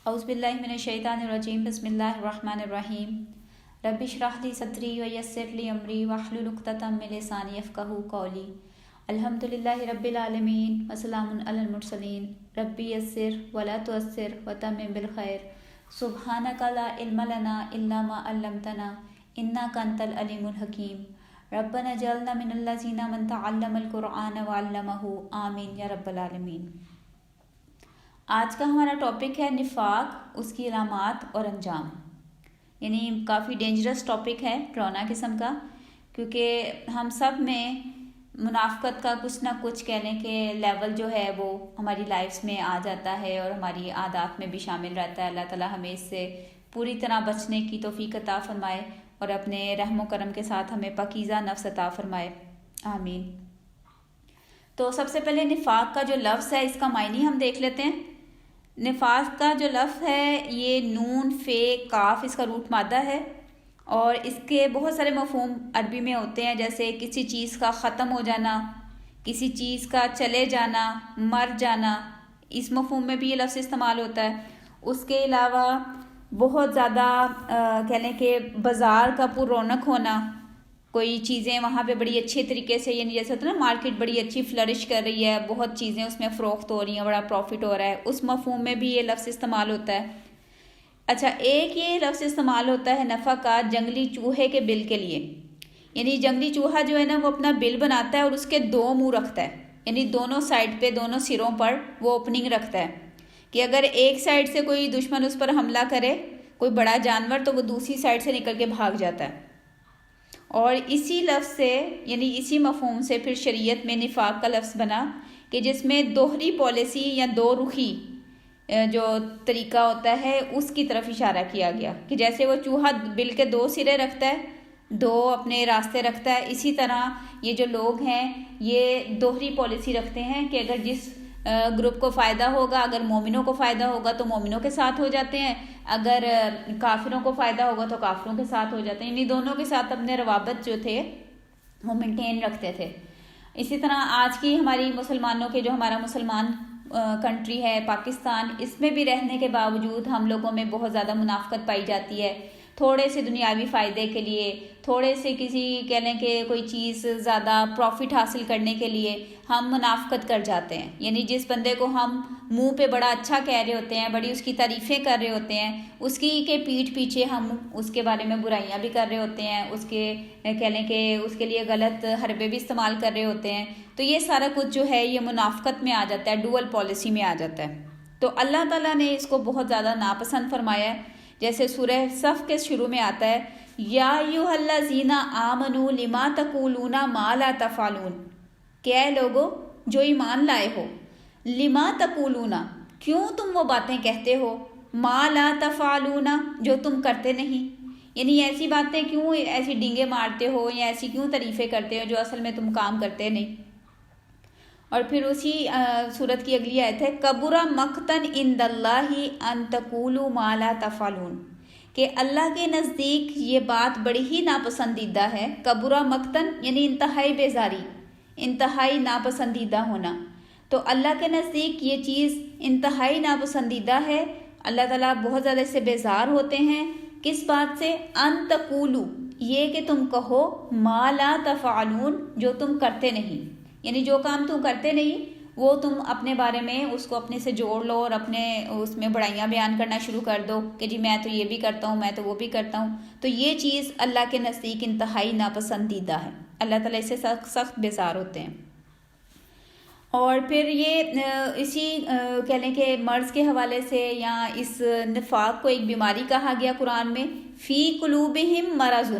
اعوذ باللہ من الشیطان الرجیم بسم اللہ الرحمن الرحیم رب اشرح لی صدری ویسر لی امری واحلل عقدۃ من لسانی یفقہوا قولی الحمد للہ رب العالمین وسلام علی المرسلین ربی یسر ولا تعسر وتمم بالخیر سبحانک لا علم لنا الا ما علمتنا انک انت العلیم الحکیم ربنا اجعلنا من الذین من تعلم القرآن وعلمہ آمین یا رب العالمین۔ آج کا ہمارا ٹاپک ہے نفاق، اس کی علامات اور انجام، یعنی کافی ڈینجرس ٹاپک ہے، ڈراؤنا قسم کا، کیونکہ ہم سب میں منافقت کا کچھ نہ کچھ کہنے کے لیول جو ہے وہ ہماری لائفز میں آ جاتا ہے اور ہماری عادات میں بھی شامل رہتا ہے۔ اللہ تعالیٰ ہمیں اس سے پوری طرح بچنے کی توفیق عطا فرمائے اور اپنے رحم و کرم کے ساتھ ہمیں پاکیزہ نفس عطا فرمائے، آمین۔ تو سب سے پہلے نفاق کا جو لفظ ہے اس کا معنی ہم دیکھ لیتے ہیں۔ نفاق کا جو لفظ ہے یہ نون فے کاف اس کا روٹ مادہ ہے، اور اس کے بہت سارے مفہوم عربی میں ہوتے ہیں، جیسے کسی چیز کا ختم ہو جانا، کسی چیز کا چلے جانا، مر جانا، اس مفہوم میں بھی یہ لفظ استعمال ہوتا ہے۔ اس کے علاوہ بہت زیادہ کہہ لیں کہ بازار کا پر رونق ہونا، کوئی چیزیں وہاں پہ بڑی اچھے طریقے سے، یعنی جیسے ہوتا ہے نا مارکیٹ بڑی اچھی فلرش کر رہی ہے، بہت چیزیں اس میں فروخت ہو رہی ہیں، بڑا پروفٹ ہو رہا ہے، اس مفہوم میں بھی یہ لفظ استعمال ہوتا ہے۔ اچھا، ایک یہ لفظ استعمال ہوتا ہے نفع کا جنگلی چوہے کے بل کے لیے، یعنی جنگلی چوہا جو ہے نا وہ اپنا بل بناتا ہے اور اس کے دو منہ رکھتا ہے، یعنی دونوں سائڈ پہ، دونوں سروں پر وہ اوپننگ رکھتا ہے کہ اگر ایک سائڈ سے کوئی دشمن اس پر حملہ کرے، کوئی بڑا جانور، تو وہ دوسری سائڈ سے نکل کے بھاگ جاتا ہے۔ اور اسی لفظ سے، یعنی اسی مفہوم سے پھر شریعت میں نفاق کا لفظ بنا کہ جس میں دوہری پالیسی یا دو رخی جو طریقہ ہوتا ہے اس کی طرف اشارہ کیا گیا کہ جیسے وہ چوہا بل کے دو سرے رکھتا ہے، دو اپنے راستے رکھتا ہے، اسی طرح یہ جو لوگ ہیں یہ دوہری پالیسی رکھتے ہیں کہ اگر جس گروپ کو فائدہ ہوگا، اگر مومنوں کو فائدہ ہوگا تو مومنوں کے ساتھ ہو جاتے ہیں، اگر کافروں کو فائدہ ہوگا تو کافروں کے ساتھ ہو جاتے ہیں، یعنی دونوں کے ساتھ اپنے روابط جو تھے وہ مینٹین رکھتے تھے۔ اسی طرح آج کی ہماری مسلمانوں کے جو ہمارا مسلمان کنٹری ہے پاکستان، اس میں بھی رہنے کے باوجود ہم لوگوں میں بہت زیادہ منافقت پائی جاتی ہے، تھوڑے سے دنیاوی فائدے کے لیے، تھوڑے سے کسی کہہ لیں کہ کوئی چیز زیادہ پروفٹ حاصل کرنے کے لیے ہم منافقت کر جاتے ہیں، یعنی جس بندے کو ہم منہ پہ بڑا اچھا کہہ رہے ہوتے ہیں، بڑی اس کی تعریفیں کر رہے ہوتے ہیں، اس کی کے پیٹھ پیچھے ہم اس کے بارے میں برائیاں بھی کر رہے ہوتے ہیں، اس کے کہہ لیں کہ اس کے لیے غلط حربے بھی استعمال کر رہے ہوتے ہیں، تو یہ سارا کچھ جو ہے یہ منافقت میں آ جاتا ہے، ڈوئل پالیسی میں آ جاتا ہے۔ تو اللہ تعالیٰ نے اس کو بہت زیادہ ناپسند فرمایا ہے، جیسے سورہ صف کے شروع میں آتا ہے یا ایھا الذین آمنوا لما تقولون ما لا تفعلون، کہ اے لوگو جو ایمان لائے ہو، لما تقولون، کیوں تم وہ باتیں کہتے ہو، ما لا تفعلون، جو تم کرتے نہیں، یعنی ایسی باتیں کیوں، ایسی ڈینگے مارتے ہو یا ایسی کیوں تعریفیں کرتے ہو جو اصل میں تم کام کرتے نہیں۔ اور پھر اسی سورت کی اگلی آیت ہے کبر مقتن عند اللہ ان تقولوا ما لا تفعلون، کہ اللہ کے نزدیک یہ بات بڑی ہی ناپسندیدہ ہے۔ کبر مقتن یعنی انتہائی بیزاری، انتہائی ناپسندیدہ ہونا، تو اللہ کے نزدیک یہ چیز انتہائی ناپسندیدہ ہے، اللہ تعالیٰ بہت زیادہ اس سے بیزار ہوتے ہیں۔ کس بات سے؟ ان تقولوا، یہ کہ تم کہو، ما لا تفعلون، جو تم کرتے نہیں، یعنی جو کام تم کرتے نہیں وہ تم اپنے بارے میں اس کو اپنے سے جوڑ لو اور اپنے اس میں بڑائیاں بیان کرنا شروع کر دو کہ جی میں تو یہ بھی کرتا ہوں، میں تو وہ بھی کرتا ہوں، تو یہ چیز اللہ کے نزدیک انتہائی ناپسندیدہ ہے، اللہ تعالیٰ اس سے سخت سخت بیزار ہوتے ہیں۔ اور پھر یہ اسی کہہ لیں کہ مرض کے حوالے سے یا اس نفاق کو ایک بیماری کہا گیا قرآن میں، فی قلوبہم مرض،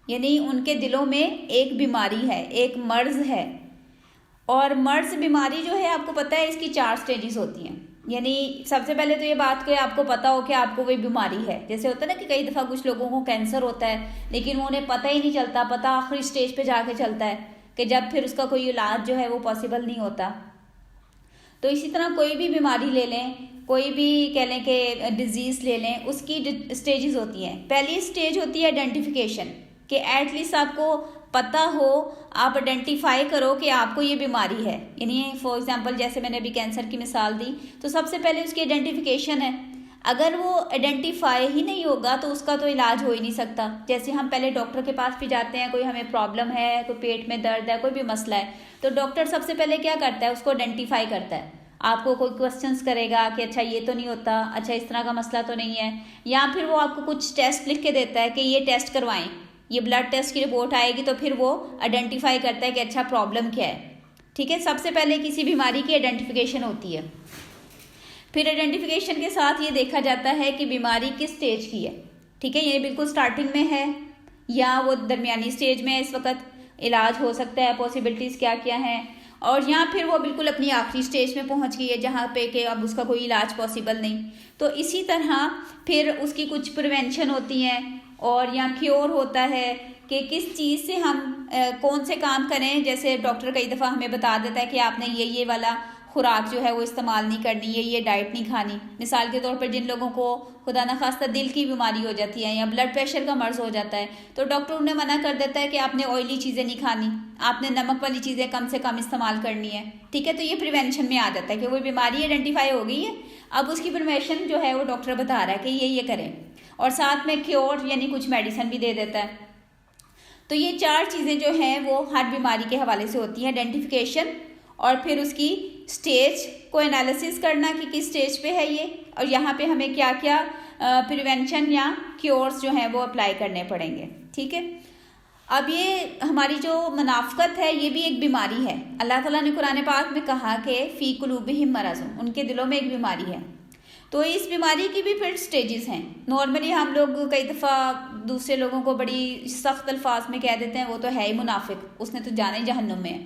یعنی ان کے دلوں میں ایک بیماری ہے، ایک مرض ہے۔ اور مرض بیماری جو ہے آپ کو پتہ ہے اس کی 4 سٹیجز ہوتی ہیں، یعنی سب سے پہلے تو یہ بات کہ آپ کو پتہ ہو کہ آپ کو کوئی بیماری ہے، جیسے ہوتا ہے نا کہ کئی دفعہ کچھ لوگوں کو کینسر ہوتا ہے لیکن انہیں پتہ ہی نہیں چلتا، پتہ آخری سٹیج پہ جا کے چلتا ہے کہ جب پھر اس کا کوئی علاج جو ہے وہ پاسبل نہیں ہوتا۔ تو اسی طرح کوئی بھی بیماری لے لیں، کوئی بھی کہہ لیں کہ ڈیزیز لے لیں، اس کی سٹیجز ہوتی ہیں۔ پہلی سٹیج ہوتی ہے آئیڈینٹیفیکیشن، کہ ایٹ لیسٹ آپ کو پتہ ہو، آپ آئیڈینٹیفائی کرو کہ آپ کو یہ بیماری ہے، یعنی فار ایگزامپل جیسے میں نے ابھی کینسر کی مثال دی، تو سب سے پہلے اس کی آئیڈینٹیفیکیشن ہے۔ اگر وہ آئیڈینٹیفائی ہی نہیں ہوگا تو اس کا تو علاج ہو ہی نہیں سکتا. جیسے ہم پہلے ڈاکٹر کے پاس بھی جاتے ہیں, کوئی ہمیں پرابلم ہے, کوئی پیٹ میں درد ہے, کوئی بھی مسئلہ ہے, تو ڈاکٹر سب سے پہلے کیا کرتا ہے, اس کو آئیڈینٹیفائی کرتا ہے. آپ کو کوئی کوسچنس کرے گا کہ اچھا یہ تو نہیں ہوتا, اچھا اس طرح کا مسئلہ تو نہیں ہے, یا پھر وہ آپ کو کچھ ٹیسٹ لکھ کے دیتا ہے کہ یہ ٹیسٹ کروائیں, یہ بلڈ ٹیسٹ کی رپورٹ آئے گی, تو پھر وہ آئیڈینٹیفائی کرتا ہے کہ اچھا پرابلم کیا ہے. ٹھیک ہے, سب سے پہلے کسی بیماری کی آئیڈینٹیفیکیشن ہوتی ہے. پھر آئیڈینٹیفیکیشن کے ساتھ یہ دیکھا جاتا ہے کہ بیماری کس سٹیج کی ہے. ٹھیک ہے, یہ بالکل سٹارٹنگ میں ہے یا وہ درمیانی سٹیج میں ہے, اس وقت علاج ہو سکتا ہے, پاسبلٹیز کیا کیا ہیں, اور یا پھر وہ بالکل اپنی آخری سٹیج میں پہنچ گئی ہے جہاں پہ کہ اب اس کا کوئی علاج پاسبل نہیں. تو اسی طرح پھر اس کی کچھ پریونشن ہوتی ہیں, اور یا کیور ہوتا ہے کہ کس چیز سے ہم کون سے کام کریں. جیسے ڈاکٹر کئی دفعہ ہمیں بتا دیتا ہے کہ آپ نے یہ والا خوراک جو ہے وہ استعمال نہیں کرنی, یہ ڈائٹ نہیں کھانی. مثال کے طور پر جن لوگوں کو خدا نخواستہ دل کی بیماری ہو جاتی ہے یا بلڈ پریشر کا مرض ہو جاتا ہے, تو ڈاکٹر انہیں منع کر دیتا ہے کہ آپ نے آئلی چیزیں نہیں کھانی, آپ نے نمک والی چیزیں کم سے کم استعمال کرنی ہے. ٹھیک ہے, تو یہ پریونشن میں آ جاتا ہے کہ وہ بیماری آئیڈینٹیفائی ہو گئی ہے, اب اس کی پریونشن جو ہے وہ ڈاکٹر بتا رہا ہے کہ یہ کریں, اور ساتھ میں کیور یعنی کچھ میڈیسن بھی دے دیتا ہے. تو یہ 4 چیزیں جو ہیں وہ ہر بیماری کے حوالے سے ہوتی ہیں. آئیڈینٹیفیکیشن, اور پھر اس کی سٹیج کو انالیسس کرنا کہ کس سٹیج پہ ہے یہ, اور یہاں پہ ہمیں کیا کیا پریونشن یا کیورز جو ہیں وہ اپلائی کرنے پڑیں گے. ٹھیک ہے, اب یہ ہماری جو منافقت ہے یہ بھی ایک بیماری ہے. اللہ تعالیٰ نے قرآن پاک میں کہا کہ فی قلوبہم مرض, ان کے دلوں میں ایک بیماری ہے. تو اس بیماری کی بھی پھر سٹیجز ہیں. نارملی ہم لوگ کئی دفعہ دوسرے لوگوں کو بڑی سخت الفاظ میں کہہ دیتے ہیں وہ تو ہے ہی منافق, اس نے تو جانا ہی جہنم میں ہے.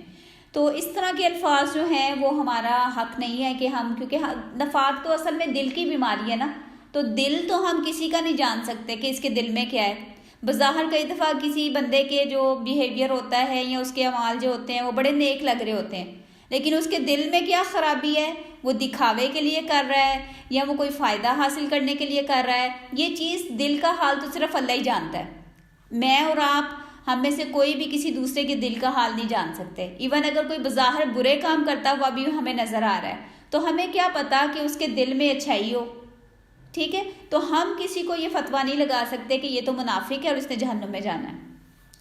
تو اس طرح کے الفاظ جو ہیں وہ ہمارا حق نہیں ہے کہ ہم, کیونکہ نفاق تو اصل میں دل کی بیماری ہے نا, تو دل تو ہم کسی کا نہیں جان سکتے کہ اس کے دل میں کیا ہے. بظاہر کئی دفعہ کسی بندے کے جو بیہیویئر ہوتا ہے یا اس کے اعمال جو ہوتے ہیں وہ بڑے نیک لگ رہے ہوتے ہیں, لیکن اس کے دل میں کیا خرابی ہے, وہ دکھاوے کے لیے کر رہا ہے یا وہ کوئی فائدہ حاصل کرنے کے لیے کر رہا ہے, یہ چیز دل کا حال تو صرف اللہ ہی جانتا ہے. میں اور آپ, ہم میں سے کوئی بھی کسی دوسرے کے دل کا حال نہیں جان سکتے. ایون اگر کوئی بظاہر برے کام کرتا ہوا بھی ہمیں نظر آ رہا ہے, تو ہمیں کیا پتا کہ اس کے دل میں اچھائی ہو. ٹھیک ہے, تو ہم کسی کو یہ فتویٰ نہیں لگا سکتے کہ یہ تو منافق ہے اور اس نے جہنم میں جانا ہے.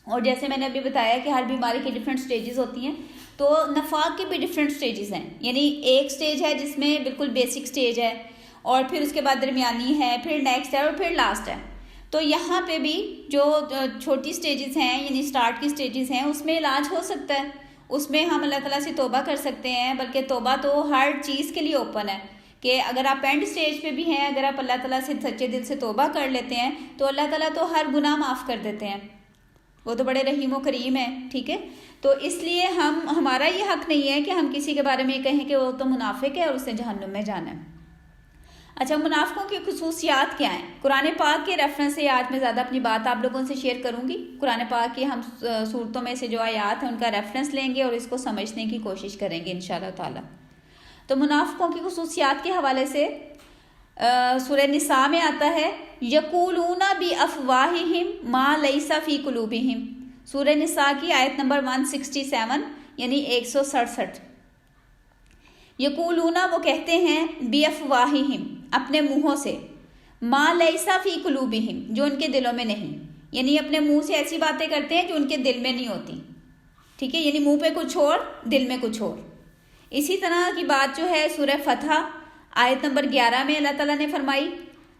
اور جیسے میں نے ابھی بتایا کہ ہر بیماری کی ڈفرینٹ سٹیجز ہوتی ہیں, تو نفاق کی بھی ڈفرینٹ سٹیجز ہیں. یعنی ایک سٹیج ہے جس میں بالکل بیسک سٹیج ہے, اور پھر اس کے بعد درمیانی ہے, پھر نیکسٹ ہے, اور پھر لاسٹ ہے. تو یہاں پہ بھی جو چھوٹی سٹیجز ہیں یعنی سٹارٹ کی سٹیجز ہیں, اس میں علاج ہو سکتا ہے, اس میں ہم اللہ تعالیٰ سے توبہ کر سکتے ہیں. بلکہ توبہ تو ہر چیز کے لیے اوپن ہے کہ اگر آپ اینڈ سٹیج پہ بھی ہیں, اگر آپ اللہ تعالیٰ سے سچے دل سے توبہ کر لیتے ہیں تو اللہ تعالیٰ تو ہر گناہ معاف کر دیتے ہیں, وہ تو بڑے رحیم و کریم ہیں. ٹھیک ہے, تو اس لیے ہمارا یہ حق نہیں ہے کہ ہم کسی کے بارے میں یہ کہیں کہ وہ تو منافق ہے اور اس نے جہنم میں جانا ہے. اچھا, منافقوں کی خصوصیات کیا ہیں؟ قرآن پاک کے ریفرنس سے آج میں زیادہ اپنی بات آپ لوگوں سے شیئر کروں گی. قرآن پاک کی ہم صورتوں میں سے جو آیات ہیں ان کا ریفرنس لیں گے اور اس کو سمجھنے کی کوشش کریں گے انشاءاللہ تعالی. تو منافقوں کی خصوصیات کے حوالے سے سورہ نساء میں آتا ہے یقولون بافواہہم ما لیس فی قلوبہم. سورہ نساء کی آیت نمبر 167 یعنی 167. یقولون وہ کہتے ہیں, بافواہہم اپنے منہوں سے, ما لیس فی قلوبہم جو ان کے دلوں میں نہیں, یعنی اپنے منہ سے ایسی باتیں کرتے ہیں جو ان کے دل میں نہیں ہوتی. ٹھیک ہے, یعنی منہ پہ کچھ اور دل میں کچھ اور. اسی طرح کی بات جو ہے سورہ فتح آیت نمبر 11 میں اللہ تعالیٰ نے فرمائی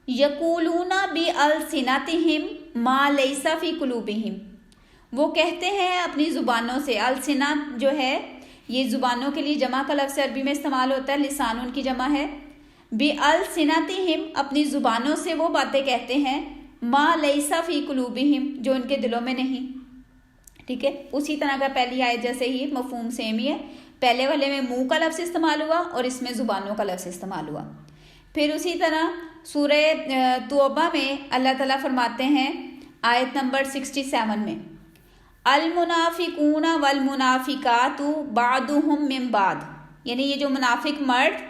یقولون بالسنتہم ما لیس فی قلوبہم. وہ کہتے ہیں اپنی زبانوں سے, السنہ جو ہے یہ زبانوں کے لیے جمع کا لفظ عربی میں استعمال ہوتا ہے, لسان ان کی جمع ہے. بالسنتہم اپنی زبانوں سے وہ باتیں کہتے ہیں, ما لیس فی قلوبہم جو ان کے دلوں میں نہیں. ٹھیک ہے, اسی طرح کا پہلی آیت جیسے ہی مفہوم سیم ہی ہے. پہلے والے میں منہ کا لفظ استعمال ہوا اور اس میں زبانوں کا لفظ استعمال ہوا. پھر اسی طرح سورہ توبہ میں اللہ تعالیٰ فرماتے ہیں آیت نمبر 67 میں المنافقون والمنافقات بعضهم من بعض. یعنی یہ جو منافق مرد,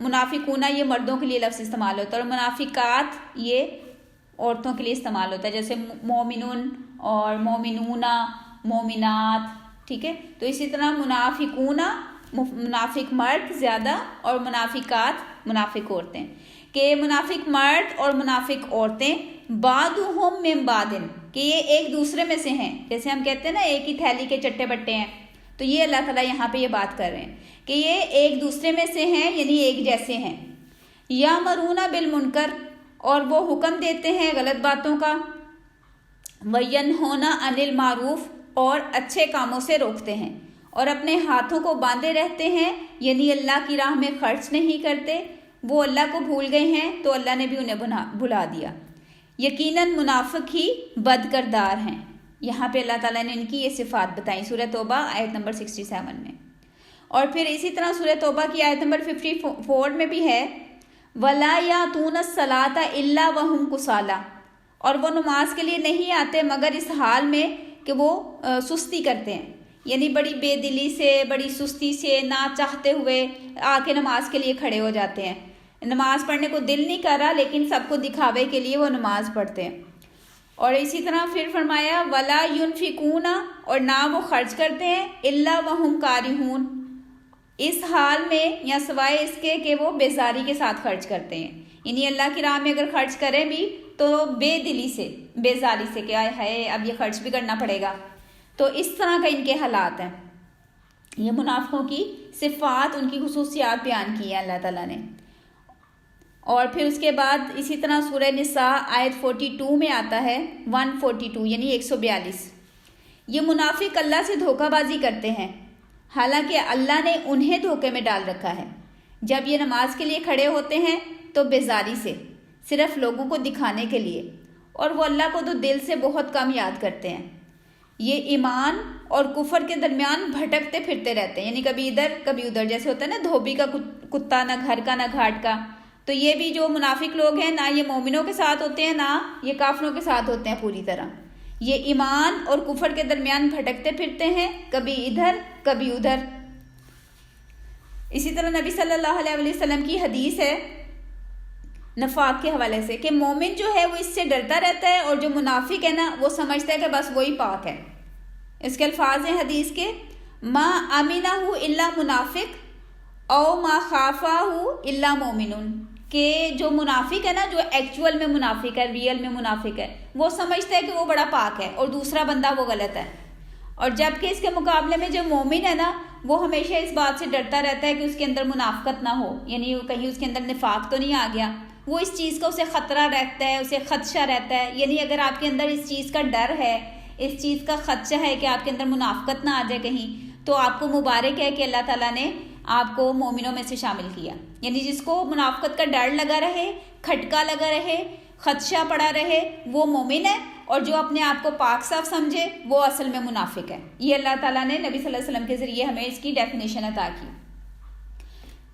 منافقون یہ مردوں کے لیے لفظ استعمال ہوتا ہے, اور منافقات یہ عورتوں کے لیے استعمال ہوتا ہے, جیسے مومنون اور مومنون, مومنات. ٹھیک ہے, تو اسی طرح منافقون منافق مرد زیادہ اور منافقات منافق عورتیں. کہ منافق مرد اور منافق عورتیں بعضهم من بعض، کہ یہ ایک دوسرے میں سے ہیں. جیسے ہم کہتے ہیں نا ایک ہی تھیلی کے چٹے بٹے ہیں، تو یہ اللہ تعالیٰ یہاں پہ یہ بات کر رہے ہیں کہ یہ ایک دوسرے میں سے ہیں، یعنی ایک جیسے ہیں. یامرون بالمنکر، اور وہ حکم دیتے ہیں غلط باتوں کا، وینہون عن المعروف، اور اچھے کاموں سے روکتے ہیں، اور اپنے ہاتھوں کو باندھے رہتے ہیں، یعنی اللہ کی راہ میں خرچ نہیں کرتے. وہ اللہ کو بھول گئے ہیں تو اللہ نے بھی انہیں بھلا دیا. یقیناً منافق ہی بد کردار ہیں. یہاں پہ اللہ تعالیٰ نے ان کی یہ صفات بتائیں سورہ توبہ آیت نمبر 67 میں. اور پھر اسی طرح سورہ توبہ کی آیت نمبر 54 میں بھی ہے وَلَا يَأْتُونَ الصَّلَاةَ إِلَّا وَهُمْ كُسَالَىٰ، اور وہ نماز کے لیے نہیں آتے مگر اس حال میں کہ وہ سستی کرتے ہیں، یعنی بڑی بے دلی سے، بڑی سستی سے، نہ چاہتے ہوئے آ کے نماز کے لیے کھڑے ہو جاتے ہیں. نماز پڑھنے کو دل نہیں کر رہا لیکن سب کو دکھاوے کے لیے وہ نماز پڑھتے ہیں. اور اسی طرح پھر فرمایا وَلَا يُنْفِقُونَ، اور نہ وہ خرچ کرتے ہیں إِلَّا وَهُمْ كَارِهُونَ، اس حال میں یا سوائے اس کے کہ وہ بیزاری کے ساتھ خرچ کرتے ہیں. یعنی اللہ کی راہ میں اگر خرچ کریں بھی تو بے دلی سے، بیزاری سے کہ ہے اب یہ خرچ بھی کرنا پڑے گا. تو اس طرح کا ان کے حالات ہیں. یہ منافقوں کی صفات، ان کی خصوصیات بیان کی ہیں اللہ تعالیٰ نے. اور پھر اس کے بعد اسی طرح سورہ نساء آیت 42 میں آتا ہے 142 یعنی 142، یہ منافق اللہ سے دھوکہ بازی کرتے ہیں حالانکہ اللہ نے انہیں دھوکے میں ڈال رکھا ہے. جب یہ نماز کے لیے کھڑے ہوتے ہیں تو بیزاری سے، صرف لوگوں کو دکھانے کے لیے، اور وہ اللہ کو تو دل سے بہت کم یاد کرتے ہیں. یہ ایمان اور کفر کے درمیان بھٹکتے پھرتے رہتے ہیں، یعنی کبھی ادھر کبھی ادھر، جیسے ہوتا ہے نا دھوبی کا کتا، نہ گھر کا نہ گھاٹ کا. تو یہ بھی جو منافق لوگ ہیں نہ یہ مومنوں کے ساتھ ہوتے ہیں نہ یہ کافروں کے ساتھ ہوتے ہیں پوری طرح. یہ ایمان اور کفر کے درمیان بھٹکتے پھرتے ہیں، کبھی ادھر کبھی ادھر. اسی طرح نبی صلی اللہ علیہ وسلم کی حدیث ہے نفاق کے حوالے سے کہ مومن جو ہے وہ اس سے ڈرتا رہتا ہے، اور جو منافق ہے نا وہ سمجھتا ہے کہ بس وہی پاک ہے. اس کے الفاظ ہیں حدیث کے ما امینہ الا منافق او ما خافہ الا مومن، کہ جو منافق ہے نا، جو ایکچول میں منافق ہے، ریئل میں منافق ہے، وہ سمجھتا ہے کہ وہ بڑا پاک ہے اور دوسرا بندہ وہ غلط ہے. اور جبکہ اس کے مقابلے میں جو مومن ہے نا وہ ہمیشہ اس بات سے ڈرتا رہتا ہے کہ اس کے اندر منافقت نہ ہو، یعنی کہیں اس کے اندر نفاق تو نہیں آ گیا. وہ اس چیز کا اسے خطرہ رہتا ہے، اسے خدشہ رہتا ہے. یعنی اگر آپ کے اندر اس چیز کا ڈر ہے، اس چیز کا خدشہ ہے کہ آپ کے اندر منافقت نہ آ جائے کہیں، تو آپ کو مبارک ہے کہ اللہ تعالیٰ نے آپ کو مومنوں میں سے شامل کیا. یعنی جس کو منافقت کا ڈر لگا رہے، کھٹکا لگا رہے، خدشہ پڑا رہے، وہ مومن ہے. اور جو اپنے آپ کو پاک صاف سمجھے وہ اصل میں منافق ہے. یہ اللہ تعالیٰ نے نبی صلی اللہ علیہ وسلم کے ذریعے ہمیں اس کی ڈیفینیشن عطا کی.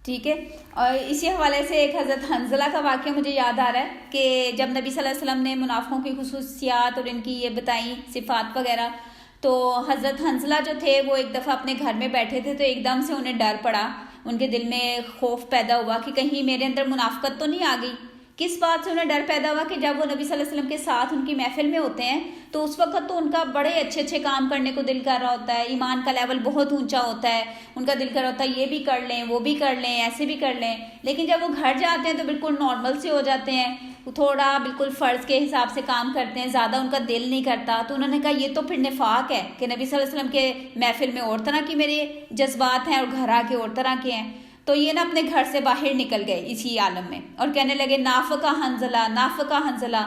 ٹھیک ہے. اور اسی حوالے سے ایک حضرت حنزلہ کا واقعہ مجھے یاد آ رہا ہے کہ جب نبی صلی اللہ علیہ وسلم نے منافقوں کی خصوصیات اور ان کی یہ بتائیں صفات وغیرہ، تو حضرت حنزلہ جو تھے وہ ایک دفعہ اپنے گھر میں بیٹھے تھے، تو ایک دم سے انہیں ڈر پڑا، ان کے دل میں خوف پیدا ہوا کہ کہیں میرے اندر منافقت تو نہیں آ گئی. کس بات سے انہیں ڈر پیدا ہوا کہ جب وہ نبی صلی اللہ علیہ وسلم کے ساتھ ان کی محفل میں ہوتے ہیں تو اس وقت تو ان کا بڑے اچھے اچھے کام کرنے کو دل کر رہا ہوتا ہے، ایمان کا لیول بہت اونچا ہوتا ہے، ان کا دل کر رہا ہوتا ہے یہ بھی کر لیں، وہ بھی کر لیں، ایسے بھی کر لیں. لیکن جب وہ گھر جاتے ہیں تو بالکل نارمل سے ہو جاتے ہیں، تھوڑا بالکل فرض کے حساب سے کام کرتے ہیں، زیادہ ان کا دل نہیں کرتا. تو انہوں نے کہا یہ تو پھر نفاق ہے کہ نبی صلی اللہ علیہ وسلم کے محفل میں اور طرح کی میرے جذبات ہیں اور گھر آ کے اور طرح کے ہیں. تو یہ نا اپنے گھر سے باہر نکل گئے اسی عالم میں اور کہنے لگے نافقہ حنزلہ، نافقہ حنزلہ.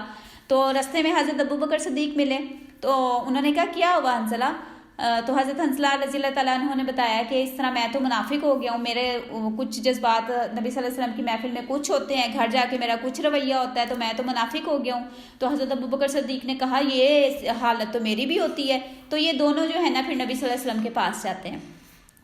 تو رستے میں حضرت ابو بکر صدیق ملے تو انہوں نے کہا کیا ہوا حنزلہ؟ تو حضرت حنزلہ رضی اللہ تعالیٰ عنہ نے بتایا کہ اس طرح میں تو منافق ہو گیا ہوں، میرے کچھ جذبات نبی صلی اللہ علیہ وسلم کی محفل میں کچھ ہوتے ہیں، گھر جا کے میرا کچھ رویہ ہوتا ہے، تو میں تو منافق ہو گیا ہوں. تو حضرت ابو بکر صدیق نے کہا یہ حالت تو میری بھی ہوتی ہے. تو یہ دونوں جو ہے نا پھر نبی صلی اللہ علیہ وسلم کے پاس جاتے ہیں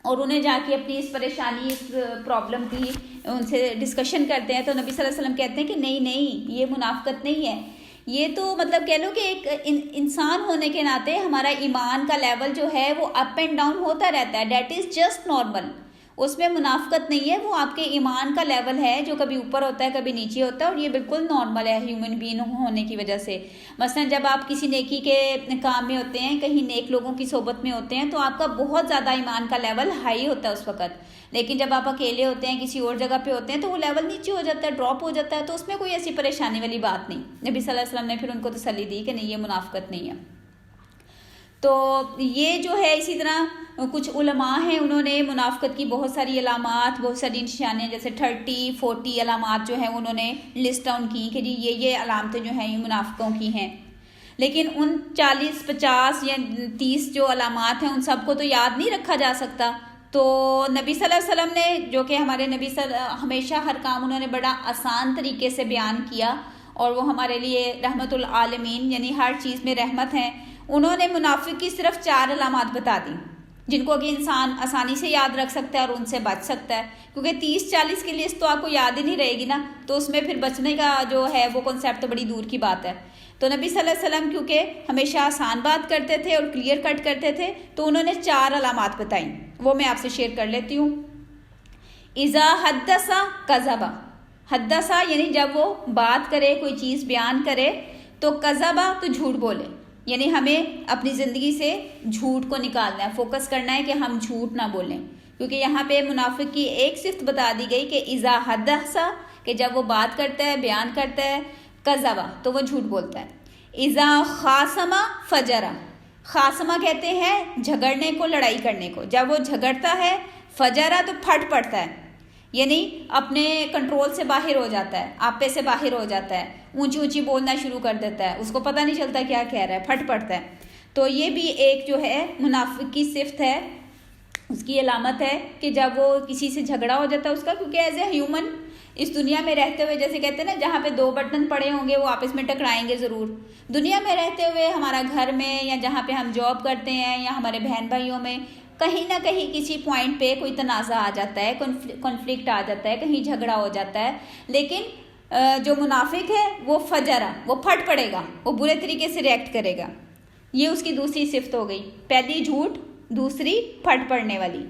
اور انہیں جا کے اپنی اس پریشانی، اس پرابلم کی ان سے ڈسکشن کرتے ہیں. تو نبی صلی اللہ علیہ وسلم کہتے ہیں کہ نہیں یہ منافقت نہیں ہے، یہ تو مطلب کہہ لو کہ ایک انسان ہونے کے ناطے ہمارا ایمان کا لیول جو ہے وہ اپ اینڈ ڈاؤن ہوتا رہتا ہے، دیٹ از جسٹ نارمل. اس میں منافقت نہیں ہے، وہ آپ کے ایمان کا لیول ہے جو کبھی اوپر ہوتا ہے کبھی نیچے ہوتا ہے، اور یہ بالکل نارمل ہے ہیومن بینگ ہونے کی وجہ سے. مثلا جب آپ کسی نیکی کے کام میں ہوتے ہیں، کہیں نیک لوگوں کی صحبت میں ہوتے ہیں، تو آپ کا بہت زیادہ ایمان کا لیول ہائی ہوتا ہے اس وقت. لیکن جب آپ اکیلے ہوتے ہیں کسی اور جگہ پہ ہوتے ہیں تو وہ لیول نیچے ہو جاتا ہے، ڈراپ ہو جاتا ہے، تو اس میں کوئی ایسی پریشانی والی بات نہیں۔ نبی صلی اللہ علیہ وسلم نے پھر ان کو تسلی دی کہ نہیں یہ منافقت نہیں ہے۔ تو یہ جو ہے اسی طرح کچھ علماء ہیں انہوں نے منافقت کی بہت ساری علامات، بہت ساری نشانیاں جیسے 30-40 علامات جو ہیں انہوں نے لسٹ ڈاؤن کی کہ جی یہ علامتیں جو ہیں یہ منافقوں کی ہیں، لیکن ان 40-50 یا 30 جو علامات ہیں ان سب کو تو یاد نہیں رکھا جا سکتا۔ تو نبی صلی اللہ علیہ وسلم نے، جو کہ ہمارے نبی ہمیشہ ہر کام انہوں نے بڑا آسان طریقے سے بیان کیا اور وہ ہمارے لیے رحمت العالمین یعنی ہر چیز میں رحمت ہیں، انہوں نے منافق کی صرف 4 علامات بتا دی جن کو کہ انسان آسانی سے یاد رکھ سکتا ہے اور ان سے بچ سکتا ہے، کیونکہ 30-40 کی لسٹ تو آپ کو یاد ہی نہیں رہے گی نا، تو اس میں پھر بچنے کا جو ہے وہ کنسیپٹ تو بڑی دور کی بات ہے۔ تو نبی صلی اللہ علیہ وسلم کیونکہ ہمیشہ آسان بات کرتے تھے اور کلیئر کٹ کرتے تھے تو انہوں نے 4 علامات بتائیں، وہ میں آپ سے شیئر کر لیتی ہوں۔ اذا حدث کذب، حدث یعنی جب وہ بات کرے کوئی چیز بیان کرے، تو کذب تو جھوٹ بولے، یعنی ہمیں اپنی زندگی سے جھوٹ کو نکالنا ہے، فوکس کرنا ہے کہ ہم جھوٹ نہ بولیں، کیونکہ یہاں پہ منافق کی ایک صفت بتا دی گئی کہ اذا حدث کہ جب وہ بات کرتا ہے بیان کرتا ہے، کذب تو وہ جھوٹ بولتا ہے۔ اذا خاصم فجر، خاصمہ کہتے ہیں جھگڑنے کو، لڑائی کرنے کو، جب وہ جھگڑتا ہے، فجرا تو پھٹ پڑتا ہے، یعنی اپنے کنٹرول سے باہر ہو جاتا ہے، آپے سے باہر ہو جاتا ہے، اونچی اونچی بولنا شروع کر دیتا ہے، اس کو پتہ نہیں چلتا کیا کہہ رہا ہے، پھٹ پڑتا ہے۔ تو یہ بھی ایک جو ہے منافق کی صفت ہے، اس کی علامت ہے کہ جب وہ کسی سے جھگڑا ہو جاتا ہے اس کا، کیونکہ ایز اے ہیومن اس دنیا میں رہتے ہوئے جیسے کہتے ہیں نا جہاں پہ 2 بٹن پڑے ہوں گے وہ آپس میں ٹکرائیں گے ضرور، دنیا میں رہتے ہوئے ہمارا گھر میں یا جہاں پہ ہم جاب کرتے ہیں یا ہمارے بہن بھائیوں میں کہیں نہ کہیں کسی پوائنٹ پہ کوئی تنازع آ جاتا ہے، کنفلکٹ آ جاتا ہے، کہیں جھگڑا ہو جاتا ہے، لیکن جو منافق ہے وہ فجرا، وہ پھٹ پڑے گا، وہ برے طریقے سے ریئیکٹ کرے گا۔ یہ اس کی دوسری صفت ہو گئی، پہلی جھوٹ، دوسری پھٹ پڑنے والی،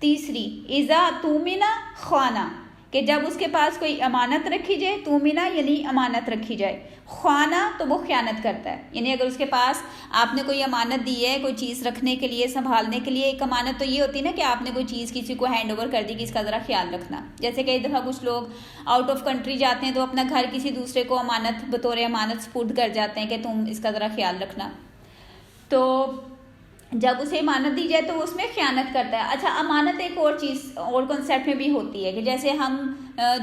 تیسری اذا تومنا خوانا کہ جب اس کے پاس کوئی امانت رکھی جائے، تومنا یعنی امانت رکھی جائے، خوانا تو وہ خیانت کرتا ہے، یعنی اگر اس کے پاس آپ نے کوئی امانت دی ہے، کوئی چیز رکھنے کے لیے، سنبھالنے کے لیے، ایک امانت تو یہ ہوتی ہے نا کہ آپ نے کوئی چیز کسی کو ہینڈ اوور کر دی کہ اس کا ذرا خیال رکھنا، جیسے کئی دفعہ کچھ لوگ آؤٹ آف کنٹری جاتے ہیں تو اپنا گھر کسی دوسرے کو امانت بطور امانت سپرد کر جاتے ہیں کہ تم اس کا ذرا خیال رکھنا، تو جب اسے امانت دی جائے تو اس میں خیانت کرتا ہے۔ اچھا، امانت ایک اور چیز اور کنسیپٹ میں بھی ہوتی ہے کہ جیسے ہم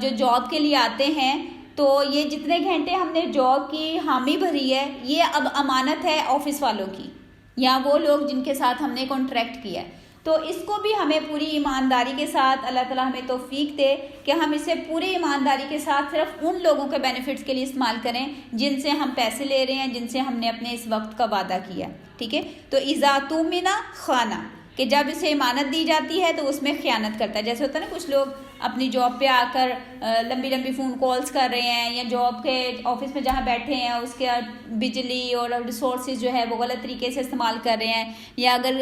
جو جاب کے لیے آتے ہیں تو یہ جتنے گھنٹے ہم نے جاب کی حامی بھری ہے یہ اب امانت ہے آفس والوں کی یا وہ لوگ جن کے ساتھ ہم نے کانٹریکٹ کیا ہے، تو اس کو بھی ہمیں پوری ایمانداری کے ساتھ اللہ تعالیٰ ہمیں توفیق دے کہ ہم اسے پوری ایمانداری کے ساتھ صرف ان لوگوں کے بینیفٹس کے لیے استعمال کریں جن سے ہم پیسے لے رہے ہیں، جن سے ہم نے اپنے اس وقت کا وعدہ کیا، ٹھیک ہے۔ تو اذا تومنا خوانا کہ جب اسے امانت دی جاتی ہے تو اس میں خیانت کرتا ہے، جیسے ہوتا ہے نا کچھ لوگ اپنی جاب پہ آ کر لمبی لمبی فون کالز کر رہے ہیں یا جاب کے آفس میں جہاں بیٹھے ہیں اس کے بجلی اور ریسورسز جو ہے وہ غلط طریقے سے استعمال کر رہے ہیں، یا اگر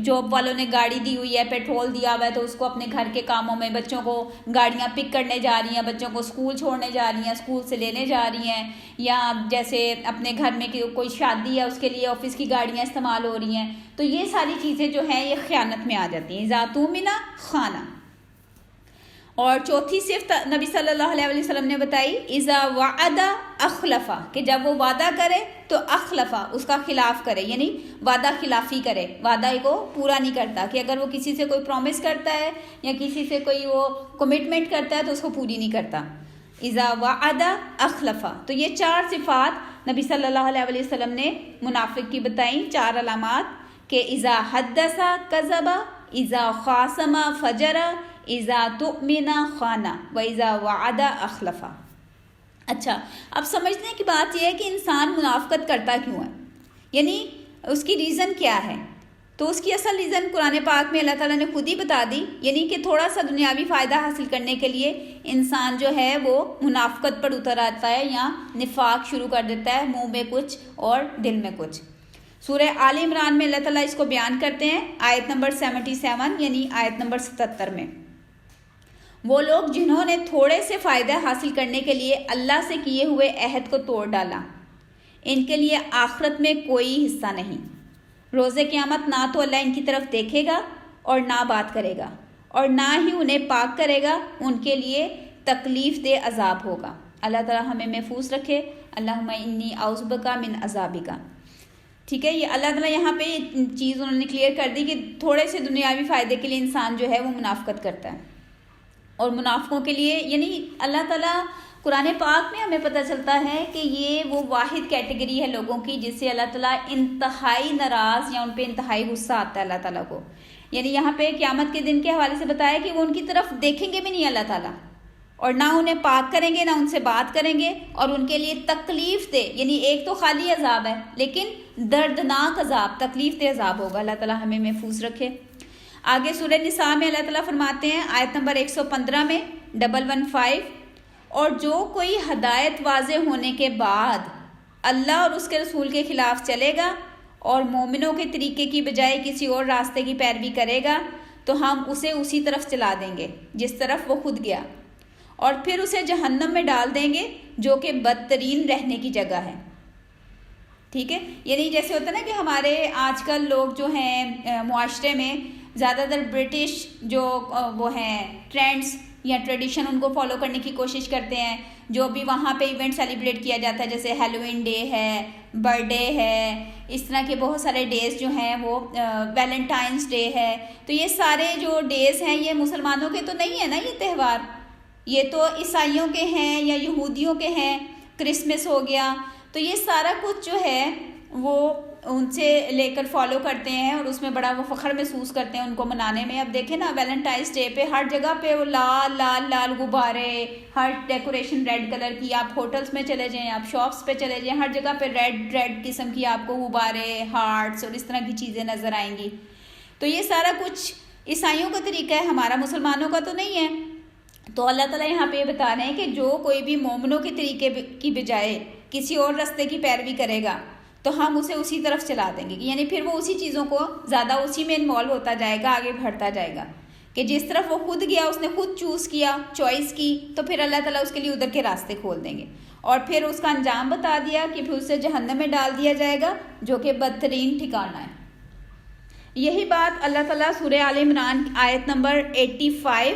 جاب والوں نے گاڑی دی ہوئی ہے، پیٹرول دیا ہوا ہے تو اس کو اپنے گھر کے کاموں میں بچوں کو گاڑیاں پک کرنے جا رہی ہیں، بچوں کو اسکول چھوڑنے جا رہی ہیں، اسکول سے لینے جا رہی ہیں، یا جیسے اپنے گھر میں کوئی شادی ہے اس کے لیے آفس کی گاڑیاں استعمال ہو رہی ہیں، تو یہ ساری چیزیں جو ہیں یہ خیانت میں آ جاتی ہیں، ذاتو منا خانہ۔ اور چوتھی صفت نبی صلی اللہ علیہ وسلم نے بتائی، اذا وعد اخلفا کہ جب وہ وعدہ کرے تو اخلفا اس کا خلاف کرے، یعنی وعدہ خلافی کرے، وعدہ کو پورا نہیں کرتا، کہ اگر وہ کسی سے کوئی پرومس کرتا ہے یا کسی سے کوئی وہ کمٹمنٹ کرتا ہے تو اس کو پوری نہیں کرتا، اذا وعد اخلفا۔ تو یہ 4 صفات نبی صلی اللہ علیہ وسلم نے منافق کی بتائیں، 4 علامات کہ اذا حدث کذب، اذا خاصم فجر، اذا تؤمن خانہ و اذا وعد اخلفا۔ اچھا، اب سمجھنے کی بات یہ ہے کہ انسان منافقت کرتا کیوں ہے، یعنی اس کی ریزن کیا ہے، تو اس کی اصل ریزن قرآن پاک میں اللہ تعالیٰ نے خود ہی بتا دی، یعنی کہ تھوڑا سا دنیاوی فائدہ حاصل کرنے کے لیے انسان جو ہے وہ منافقت پر اتر آتا ہے یا نفاق شروع کر دیتا ہے، منہ میں کچھ اور دل میں کچھ۔ سورہ آل عمران میں اللہ تعالیٰ اس کو بیان کرتے ہیں، آیت نمبر 77 یعنی آیت نمبر 77 میں، وہ لوگ جنہوں نے تھوڑے سے فائدہ حاصل کرنے کے لیے اللہ سے کیے ہوئے عہد کو توڑ ڈالا، ان کے لیے آخرت میں کوئی حصہ نہیں، روز قیامت نہ تو اللہ ان کی طرف دیکھے گا اور نہ بات کرے گا، اور نہ ہی انہیں پاک کرے گا، ان کے لیے تکلیف دہ عذاب ہوگا۔ اللہ تعالیٰ ہمیں محفوظ رکھے۔ اللہم انی اعوذ بک من عذابک۔ ٹھیک ہے، یہ اللہ تعالیٰ یہاں پہ چیز انہوں نے کلیئر کر دی کہ تھوڑے سے دنیاوی فائدے کے لیے انسان جو ہے وہ منافقت کرتا ہے، اور منافقوں کے لیے یعنی اللہ تعالیٰ قرآن پاک میں ہمیں پتہ چلتا ہے کہ یہ وہ واحد کیٹیگری ہے لوگوں کی جس سے اللہ تعالیٰ انتہائی ناراض یا ان پہ انتہائی غصہ آتا ہے اللہ تعالیٰ کو۔ یعنی یہاں پہ قیامت کے دن کے حوالے سے بتایا کہ وہ ان کی طرف دیکھیں گے بھی نہیں اللہ تعالیٰ، اور نہ انہیں پاک کریں گے، نہ ان سے بات کریں گے، اور ان کے لیے تکلیف دہ، یعنی ایک تو خالی عذاب ہے لیکن دردناک عذاب، تکلیف دہ عذاب ہوگا۔ اللہ تعالیٰ ہمیں محفوظ رکھے۔ آگے سورہ نساء میں اللہ تعالیٰ فرماتے ہیں آیت نمبر 115 میں 115، اور جو کوئی ہدایت واضح ہونے کے بعد اللہ اور اس کے رسول کے خلاف چلے گا اور مومنوں کے طریقے کی بجائے کسی اور راستے کی پیروی کرے گا تو ہم اسے اسی طرف چلا دیں گے جس طرف وہ خود گیا، اور پھر اسے جہنم میں ڈال دیں گے جو کہ بدترین رہنے کی جگہ ہے۔ ٹھیک ہے، یعنی جیسے ہوتا ہے نا کہ ہمارے آج کل لوگ جو ہیں معاشرے میں زیادہ تر برٹش جو وہ ہیں ٹرینڈز یا ٹریڈیشن ان کو فالو کرنے کی کوشش کرتے ہیں، جو بھی وہاں پہ ایونٹ سیلیبریٹ کیا جاتا ہے جیسے ہیلوئن ڈے ہے، برتھ ڈے ہے، اس طرح کے بہت سارے ڈیز جو ہیں وہ ویلنٹائنس ڈے ہے، تو یہ سارے جو ڈیز ہیں یہ مسلمانوں کے تو نہیں ہے نا، یہ تہوار یہ تو عیسائیوں کے ہیں یا یہودیوں کے ہیں، کرسمس ہو گیا، تو یہ سارا کچھ جو ہے وہ ان سے لے کر فالو کرتے ہیں اور اس میں بڑا وہ فخر محسوس کرتے ہیں ان کو منانے میں۔ اب دیکھیں نا ویلنٹائنس ڈے پہ ہر جگہ پہ وہ لال لال لال غبارے، ہر ڈیکوریشن ریڈ کلر کی، آپ ہوٹلس میں چلے جائیں، آپ شاپس پہ چلے جائیں، ہر جگہ پہ ریڈ ریڈ قسم کی آپ کو غبارے، ہارٹس اور اس طرح کی چیزیں نظر آئیں گی۔ تو یہ سارا کچھ عیسائیوں کا طریقہ ہے، ہمارا مسلمانوں کا تو نہیں ہے۔ تو اللہ تعالیٰ یہاں پہ یہ بتا رہے ہیں کہ جو کوئی بھی مومنوں کے طریقے کی بجائے کسی اور راستے کی پیروی کرے گا تو ہم اسے اسی طرف چلا دیں گے، یعنی پھر وہ اسی چیزوں کو زیادہ اسی میں انوالو ہوتا جائے گا، آگے بڑھتا جائے گا کہ جس طرف وہ خود گیا، اس نے خود چوز کیا، چوائس کی، تو پھر اللہ تعالیٰ اس کے لیے ادھر کے راستے کھول دیں گے، اور پھر اس کا انجام بتا دیا کہ پھر اسے جہنم میں ڈال دیا جائے گا جو کہ بدترین ٹھکانہ ہے۔ یہی بات اللہ تعالیٰ سورہ آل عمران آیت نمبر 85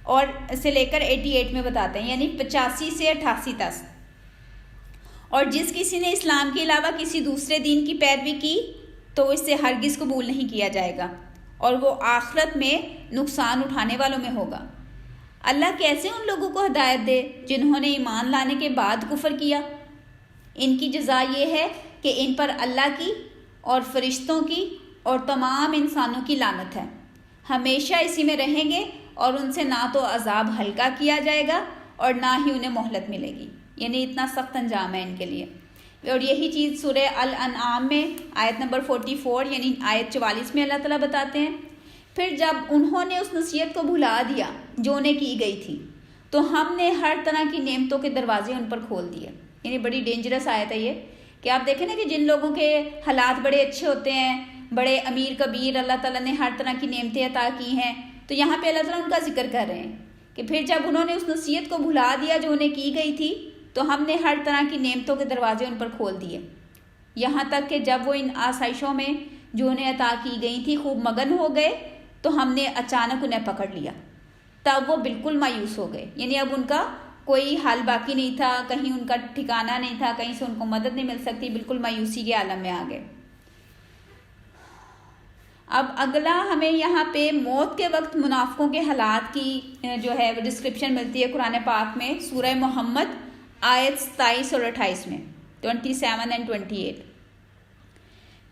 اور سے لے کر 88 میں بتاتے ہیں، یعنی 85 سے 88 تک۔ اور جس کسی نے اسلام کے علاوہ کسی دوسرے دین کی پیروی کی تو اس سے ہرگز قبول نہیں کیا جائے گا اور وہ آخرت میں نقصان اٹھانے والوں میں ہوگا۔ اللہ کیسے ان لوگوں کو ہدایت دے جنہوں نے ایمان لانے کے بعد کفر کیا؟ ان کی جزا یہ ہے کہ ان پر اللہ کی اور فرشتوں کی اور تمام انسانوں کی لعنت ہے، ہمیشہ اسی میں رہیں گے، اور ان سے نہ تو عذاب ہلکا کیا جائے گا اور نہ ہی انہیں مہلت ملے گی، یعنی اتنا سخت انجام ہے ان کے لیے۔ اور یہی چیز سورہ الانعام میں آیت نمبر 44 یعنی آیت 44 میں اللہ تعالیٰ بتاتے ہیں، پھر جب انہوں نے اس نصیحت کو بھلا دیا جو انہیں کی گئی تھی تو ہم نے ہر طرح کی نعمتوں کے دروازے ان پر کھول دیے۔ یعنی بڑی ڈینجرس آیت ہے یہ کہ آپ دیکھیں نا کہ جن لوگوں کے حالات بڑے اچھے ہوتے ہیں، بڑے امیر کبیر، اللہ تعالیٰ نے ہر طرح کی نعمتیں عطا کی ہیں، تو یہاں پہ اللہ تعالیٰ ان کا ذکر کر رہے ہیں کہ پھر جب انہوں نے اس نصیحت کو بھلا دیا جو انہیں کی گئی تھی تو ہم نے ہر طرح کی نعمتوں کے دروازے ان پر کھول دیے، یہاں تک کہ جب وہ ان آسائشوں میں جو انہیں عطا کی گئی تھی خوب مگن ہو گئے تو ہم نے اچانک انہیں پکڑ لیا، تب وہ بالکل مایوس ہو گئے، یعنی اب ان کا کوئی حال باقی نہیں تھا، کہیں ان کا ٹھکانہ نہیں تھا، کہیں سے ان کو مدد نہیں مل سکتی، بالکل مایوسی کے عالم میں آ گئے۔ اب اگلا ہمیں یہاں پہ موت کے وقت منافقوں کے حالات کی جو ہے ڈسکرپشن ملتی ہے قرآن پاک میں، سورہ محمد آیت 27 اور 28 میں 27 اور 28۔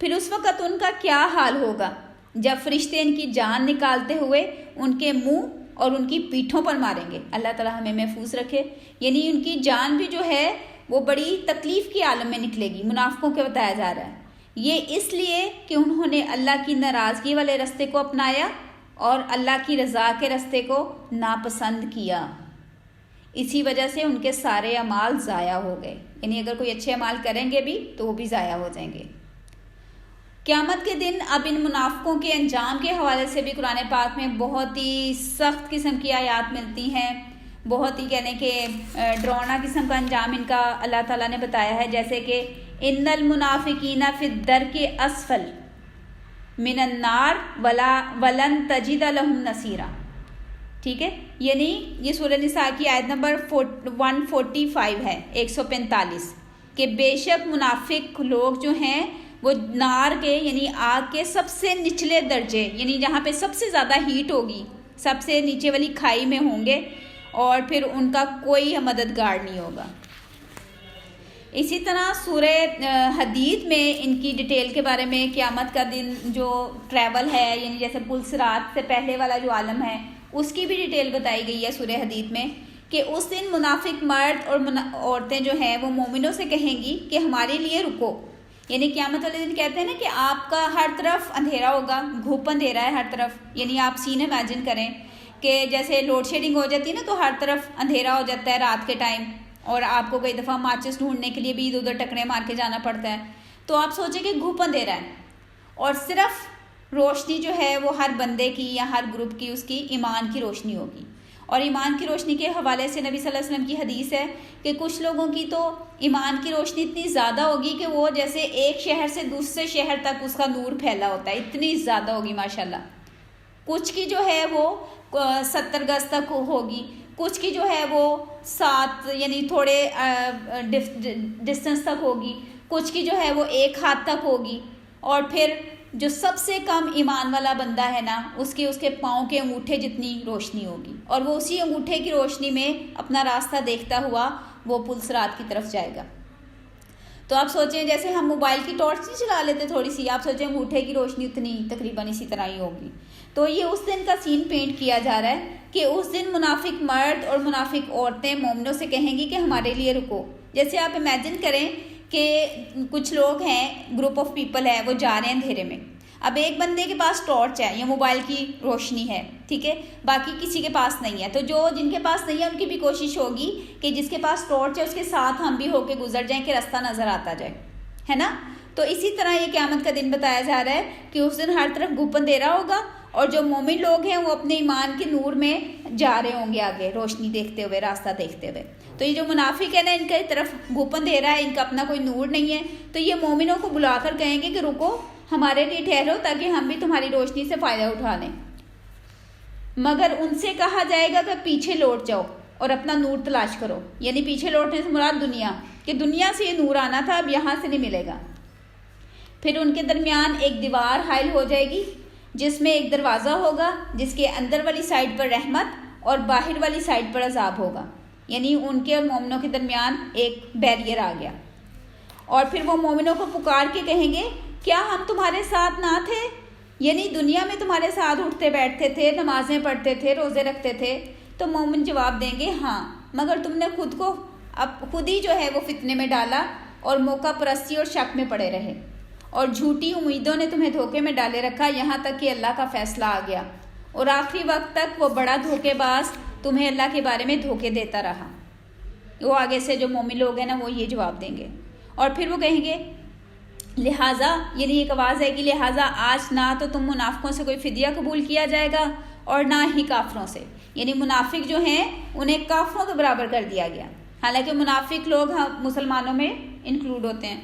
پھر اس وقت ان کا کیا حال ہوگا جب فرشتے ان کی جان نکالتے ہوئے ان کے منہ اور ان کی پیٹھوں پر ماریں گے۔ اللہ تعالیٰ ہمیں محفوظ رکھے، یعنی ان کی جان بھی جو ہے وہ بڑی تکلیف کے عالم میں نکلے گی، منافقوں کے بتایا جا رہا ہے۔ یہ اس لیے کہ انہوں نے اللہ کی ناراضگی والے راستے کو اپنایا اور اللہ کی رضا کے راستے کو ناپسند کیا، اسی وجہ سے ان کے سارے اعمال ضائع ہو گئے، یعنی اگر کوئی اچھے اعمال کریں گے بھی تو وہ بھی ضائع ہو جائیں گے۔ قیامت کے دن اب ان منافقوں کے انجام کے حوالے سے بھی قرآن پاک میں بہت ہی سخت قسم کی آیات ملتی ہیں، بہت ہی کہنے کہ ڈراؤنا قسم کا انجام ان کا اللہ تعالیٰ نے بتایا ہے، جیسے کہ ان المنافقین فی الدرک اسفل من النار ولن تجد لهم نصیرا۔ ٹھیک ہے، یعنی یہ سورہ نساء کی آیت نمبر 145 ہے، 145، کہ بے شک منافق لوگ جو ہیں وہ نار کے یعنی آگ کے سب سے نچلے درجے، یعنی جہاں پہ سب سے زیادہ ہیٹ ہوگی، سب سے نیچے والی کھائی میں ہوں گے، اور پھر ان کا کوئی مددگار نہیں ہوگا۔ اسی طرح سورہ حدید میں ان کی ڈیٹیل کے بارے میں قیامت کا دن جو ٹریول ہے، یعنی جیسے پل صراط سے پہلے والا جو عالم ہے اس کی بھی ڈیٹیل بتائی گئی ہے سورہ حدید میں، کہ اس دن منافق مرد اور عورتیں جو ہیں وہ مومنوں سے کہیں گی کہ ہمارے لیے رکو، یعنی قیامت والے دن کہتے ہیں نا کہ آپ کا ہر طرف اندھیرا ہوگا، گھوپ اندھیرا ہے ہر طرف، یعنی آپ سین امیجن کریں کہ جیسے لوڈ شیڈنگ ہو جاتی ہے نا تو ہر طرف اندھیرا ہو جاتا ہے رات کے ٹائم، اور آپ کو کئی دفعہ ماچس ڈھونڈنے کے لیے بھی ادھر ادھر ٹکرے مار کے جانا پڑتا ہے، تو آپ سوچیں کہ گھوپ اندھیرا ہے اور صرف روشنی جو ہے وہ ہر بندے کی یا ہر گروپ کی اس کی ایمان کی روشنی ہوگی۔ اور ایمان کی روشنی کے حوالے سے نبی صلی اللہ علیہ وسلم کی حدیث ہے کہ کچھ لوگوں کی تو ایمان کی روشنی اتنی زیادہ ہوگی کہ وہ جیسے ایک شہر سے دوسرے شہر تک اس کا نور پھیلا ہوتا ہے، اتنی زیادہ ہوگی ماشاءاللہ۔ کچھ کی جو ہے وہ 70 گز تک ہوگی، کچھ کی جو ہے وہ 7 یعنی تھوڑے ڈسٹنس تک ہوگی، کچھ کی جو ہے وہ 1 ہاتھ تک ہوگی، اور پھر جو سب سے کم ایمان والا بندہ ہے نا اس کے پاؤں کے انگوٹھے جتنی روشنی ہوگی، اور وہ اسی انگوٹھے کی روشنی میں اپنا راستہ دیکھتا ہوا وہ پل صراط کی طرف جائے گا۔ تو آپ سوچیں جیسے ہم موبائل کی ٹارچ نہیں چلا لیتے تھوڑی سی، آپ سوچیں انگوٹھے کی روشنی اتنی تقریباً اسی طرح ہی ہوگی۔ تو یہ اس دن کا سین پینٹ کیا جا رہا ہے کہ اس دن منافق مرد اور منافق عورتیں مومنوں سے کہیں گی کہ ہمارے لیے رکو۔ جیسے آپ امیجن کریں کہ کچھ لوگ ہیں، گروپ آف پیپل ہے، وہ جا رہے ہیں اندھیرے میں، اب ایک بندے کے پاس ٹارچ ہے یا موبائل کی روشنی ہے، ٹھیک ہے، باقی کسی کے پاس نہیں ہے، تو جن کے پاس نہیں ہے ان کی بھی کوشش ہوگی کہ جس کے پاس ٹارچ ہے اس کے ساتھ ہم بھی ہو کے گزر جائیں کہ راستہ نظر آتا جائے، ہے نا۔ تو اسی طرح یہ قیامت کا دن بتایا جا رہا ہے کہ اس دن ہر طرف گھوپ اندھیرا ہوگا، اور جو مومن لوگ ہیں وہ اپنے ایمان کے نور میں جا رہے ہوں گے آگے، روشنی دیکھتے ہوئے، راستہ دیکھتے ہوئے۔ تو یہ جو منافق ہے نا ان کی طرف گھوپ اندھیرا ہے، ان کا اپنا کوئی نور نہیں ہے، تو یہ مومنوں کو بلا کر کہیں گے کہ رکو، ہمارے لیے ٹھہرو تاکہ ہم بھی تمہاری روشنی سے فائدہ اٹھا لیں۔ مگر ان سے کہا جائے گا کہ پیچھے لوٹ جاؤ اور اپنا نور تلاش کرو، یعنی پیچھے لوٹنے سے مراد دنیا، کہ دنیا سے یہ نور آنا تھا اب یہاں سے نہیں ملے گا۔ پھر ان کے درمیان ایک دیوار حائل ہو جائے گی جس میں ایک دروازہ ہوگا جس کے اندر والی سائڈ پر رحمت اور باہر والی سائڈ پر عذاب ہوگا، یعنی ان کے اور مومنوں کے درمیان ایک بیریئر آ گیا۔ اور پھر وہ مومنوں کو پکار کے کہیں گے کیا ہم تمہارے ساتھ نہ تھے، یعنی دنیا میں تمہارے ساتھ اٹھتے بیٹھتے تھے، نمازیں پڑھتے تھے، روزے رکھتے تھے، تو مومن جواب دیں گے ہاں، مگر تم نے خود ہی جو ہے وہ فتنے میں ڈالا اور موقع پرستی اور شک میں پڑے رہے، اور جھوٹی امیدوں نے تمہیں دھوکے میں ڈالے رکھا یہاں تک کہ اللہ کا فیصلہ آ گیا، اور آخری وقت تک وہ بڑا دھوکے باز تمہیں اللہ کے بارے میں دھوکے دیتا رہا۔ وہ آگے سے جو مومن لوگ ہیں نا وہ یہ جواب دیں گے، اور پھر وہ کہیں گے لہٰذا، یعنی ایک آواز ہے کہ لہٰذا آج نہ تو تم منافقوں سے کوئی فدیہ قبول کیا جائے گا اور نہ ہی کافروں سے، یعنی منافق جو ہیں انہیں کافروں کے برابر کر دیا گیا، حالانکہ منافق لوگ مسلمانوں میں انکلوڈ ہوتے ہیں۔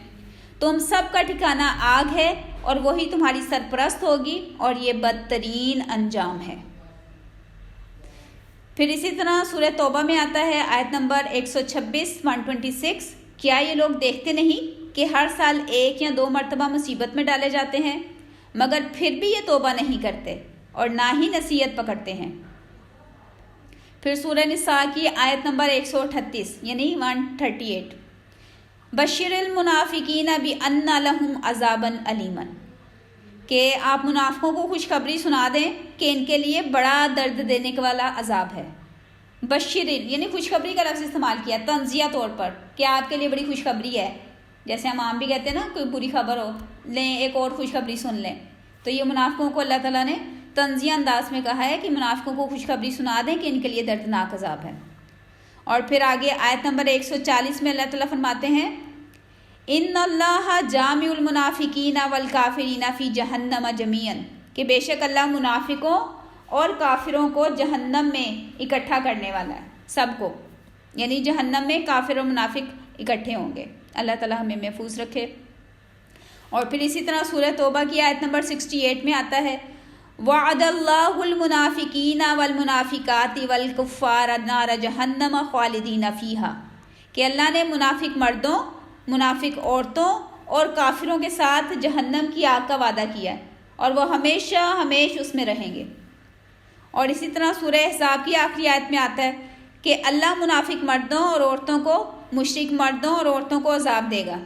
تم سب کا ٹھکانہ آگ ہے اور وہی تمہاری سرپرست ہوگی، اور یہ بدترین انجام ہے۔ پھر اسی طرح سورہ توبہ میں آتا ہے آیت نمبر 126 کیا یہ لوگ دیکھتے نہیں کہ ہر سال 1 یا 2 مرتبہ مصیبت میں ڈالے جاتے ہیں، مگر پھر بھی یہ توبہ نہیں کرتے اور نہ ہی نصیحت پکڑتے ہیں۔ پھر سورہ نساء کی آیت نمبر 138 یعنی 138 بشر المنافقین بان لہم عذابا علیما، کہ آپ منافقوں کو خوشخبری سنا دیں کہ ان کے لیے بڑا درد دینے والا عذاب ہے۔ بشر یعنی خوشخبری کا لفظ استعمال کیا تنزیہ طور پر کہ آپ کے لیے بڑی خوشخبری ہے، جیسے ہم عام بھی کہتے ہیں نا کوئی بری خبر ہو، لیں ایک اور خوشخبری سن لیں، تو یہ منافقوں کو اللہ تعالیٰ نے تنزیہ انداز میں کہا ہے کہ منافقوں کو خوشخبری سنا دیں کہ ان کے لیے دردناک عذاب ہے۔ اور پھر آگے آیت نمبر 140 میں اللہ تعالیٰ فرماتے ہیں ان اللہ جامع المنافقین والکافرین فی جہنم جمیعا، کہ بے شک اللہ منافقوں اور کافروں کو جہنم میں اکٹھا کرنے والا ہے، سب کو، یعنی جہنم میں کافر اور منافق اکٹھے ہوں گے۔ اللہ تعالیٰ ہمیں محفوظ رکھے۔ اور پھر اسی طرح سورہ توبہ کی آیت نمبر 68 میں آتا ہے وعد اللہ المنافقین والمنافقات والکفار نار جہنم خالدین فیہا، کہ اللہ نے منافق مردوں، منافق عورتوں اور کافروں کے ساتھ جہنم کی آگ کا وعدہ کیا ہے، اور وہ ہمیشہ ہمیشہ اس میں رہیں گے۔ اور اسی طرح سورہ احزاب کی آخری آیت میں آتا ہے کہ اللہ منافق مردوں اور عورتوں کو، مشرک مردوں اور عورتوں کو عذاب دے گا۔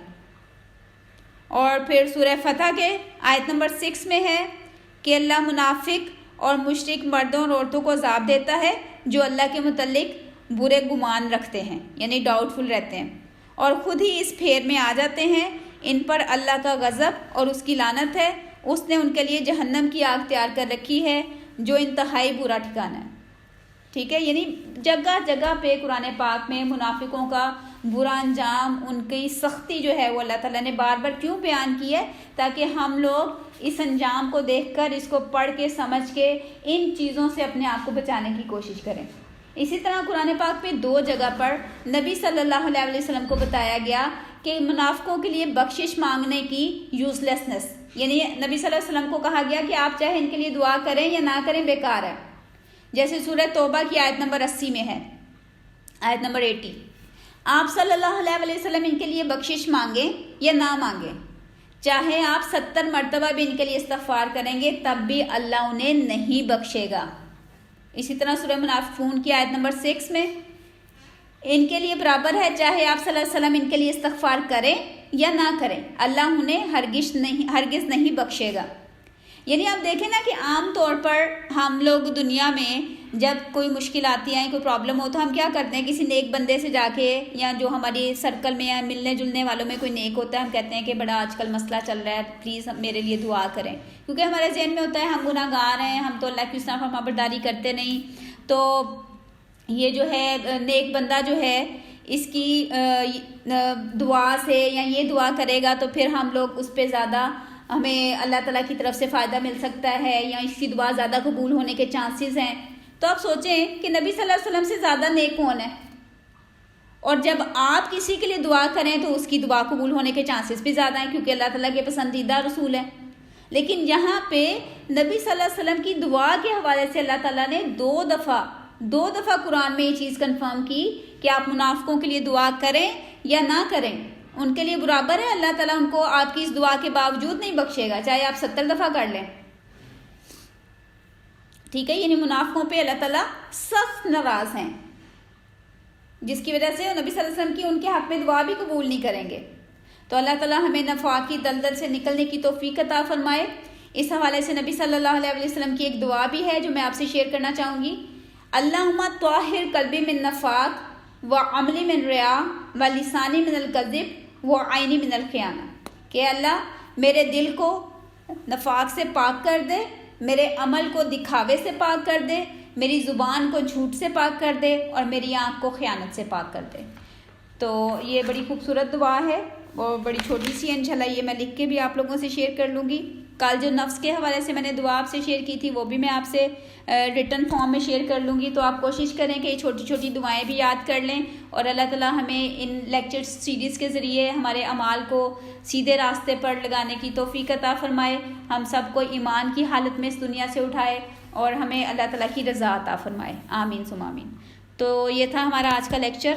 اور پھر سورہ فتح کے آیت نمبر 6 میں ہے کہ اللہ منافق اور مشرک مردوں اور عورتوں کو عذاب دیتا ہے جو اللہ کے متعلق برے گمان رکھتے ہیں، یعنی ڈاؤٹ فل رہتے ہیں، اور خود ہی اس پھیر میں آ جاتے ہیں۔ ان پر اللہ کا غضب اور اس کی لعنت ہے، اس نے ان کے لیے جہنم کی آگ تیار کر رکھی ہے جو انتہائی برا ٹھکانہ ہے۔ ٹھیک ہے، یعنی جگہ جگہ پہ قرآن پاک میں منافقوں کا برا انجام، ان کی سختی جو ہے وہ اللہ تعالیٰ نے بار بار کیوں بیان کی ہے؟ تاکہ ہم لوگ اس انجام کو دیکھ کر، اس کو پڑھ کے، سمجھ کے ان چیزوں سے اپنے آپ کو بچانے کی کوشش کریں۔ اسی طرح قرآن پاک میں 2 جگہ پر نبی صلی اللہ علیہ وسلم کو بتایا گیا کہ منافقوں کے لیے بخشش مانگنے کی یوز لیسنس، یعنی نبی صلی اللہ علیہ وسلم کو کہا گیا کہ آپ چاہے ان کے لیے دعا کریں یا نہ کریں، بیکار ہے۔ جیسے سورہ توبہ کی آیت نمبر 80 میں ہے، آیت نمبر 80، آپ صلی اللہ علیہ وسلم ان کے لیے بخشش مانگیں یا نہ مانگیں، چاہے آپ 70 مرتبہ بھی ان کے لیے استغفار کریں گے تب بھی اللہ انہیں نہیں بخشے گا۔ اسی طرح سورہ منافقون کی آیت نمبر 6 میں ان کے لیے برابر ہے، چاہے آپ صلی اللہ علیہ وسلم ان کے لیے استغفار کریں یا نہ کریں، اللہ انہیں ہرگز نہیں بخشے گا۔ یعنی آپ دیکھیں نا کہ عام طور پر ہم لوگ دنیا میں جب کوئی مشکل آتی ہے، کوئی پرابلم ہو، تو ہم کیا کرتے ہیں، کسی نیک بندے سے جا کے، یا جو ہماری سرکل میں یا ملنے جلنے والوں میں کوئی نیک ہوتا ہے، ہم کہتے ہیں کہ بڑا آج کل مسئلہ چل رہا ہے، پلیز میرے لیے دعا کریں، کیونکہ ہمارے ذہن میں ہوتا ہے ہم گناہ گار ہیں، ہم تو اللہ کی اس طرح فرمانبرداری کرتے نہیں، تو یہ جو ہے نیک بندہ جو ہے اس کی دعا سے یا یہ دعا کرے گا تو پھر ہم لوگ اس پہ زیادہ، ہمیں اللہ تعالیٰ کی طرف سے فائدہ مل سکتا ہے، یا اس کی دعا زیادہ قبول ہونے کے چانسز ہیں۔ تو آپ سوچیں کہ نبی صلی اللہ علیہ وسلم سے زیادہ نیک کون ہے؟ اور جب آپ کسی کے لیے دعا کریں تو اس کی دعا قبول ہونے کے چانسز بھی زیادہ ہیں، کیونکہ اللہ تعالیٰ کے پسندیدہ رسول ہیں۔ لیکن یہاں پہ نبی صلی اللہ علیہ وسلم کی دعا کے حوالے سے اللہ تعالیٰ نے 2 دفعہ قرآن میں یہ چیز کنفرم کی کہ آپ منافقوں کے لیے دعا کریں یا نہ کریں، ان کے لیے برابر ہے، اللہ تعالیٰ ان کو آپ کی اس دعا کے باوجود نہیں بخشے گا، چاہے آپ 70 دفعہ کر لیں۔ ٹھیک ہے، یعنی منافقوں پہ اللہ تعالیٰ سخت ناراض ہیں، جس کی وجہ سے نبی صلی اللہ علیہ وسلم کی ان کے حق میں دعا بھی قبول نہیں کریں گے۔ تو اللہ تعالیٰ ہمیں نفاق کی دلدل سے نکلنے کی توفیق عطا فرمائے۔ اس حوالے سے نبی صلی اللہ علیہ وسلم کی ایک دعا بھی ہے جو میں آپ سے شیئر کرنا چاہوں گی۔ اللہم طاہر قلبی من نفاق و عملی من ریا و لسانی من الکذب و عینی من الخیانہ، کہ اللہ میرے دل کو نفاق سے پاک کر دے، میرے عمل کو دکھاوے سے پاک کر دے، میری زبان کو جھوٹ سے پاک کر دے، اور میری آنکھ کو خیانت سے پاک کر دے۔ تو یہ بڑی خوبصورت دعا ہے اور بڑی چھوٹی سی ہے، انشاءاللہ یہ میں لکھ کے بھی آپ لوگوں سے شیئر کر لوں گی۔ کل جو نفس کے حوالے سے میں نے دعا آپ سے شیئر کی تھی وہ بھی میں آپ سے ریٹن فارم میں شیئر کر لوں گی، تو آپ کوشش کریں کہ یہ چھوٹی چھوٹی دعائیں بھی یاد کر لیں، اور اللہ تعالیٰ ہمیں ان لیکچر سیریز کے ذریعے ہمارے اعمال کو سیدھے راستے پر لگانے کی توفیق عطا فرمائے، ہم سب کو ایمان کی حالت میں اس دنیا سے اٹھائے، اور ہمیں اللہ تعالیٰ کی رضا عطا فرمائے، آمین ثم آمین۔ تو یہ تھا ہمارا آج کا لیکچر۔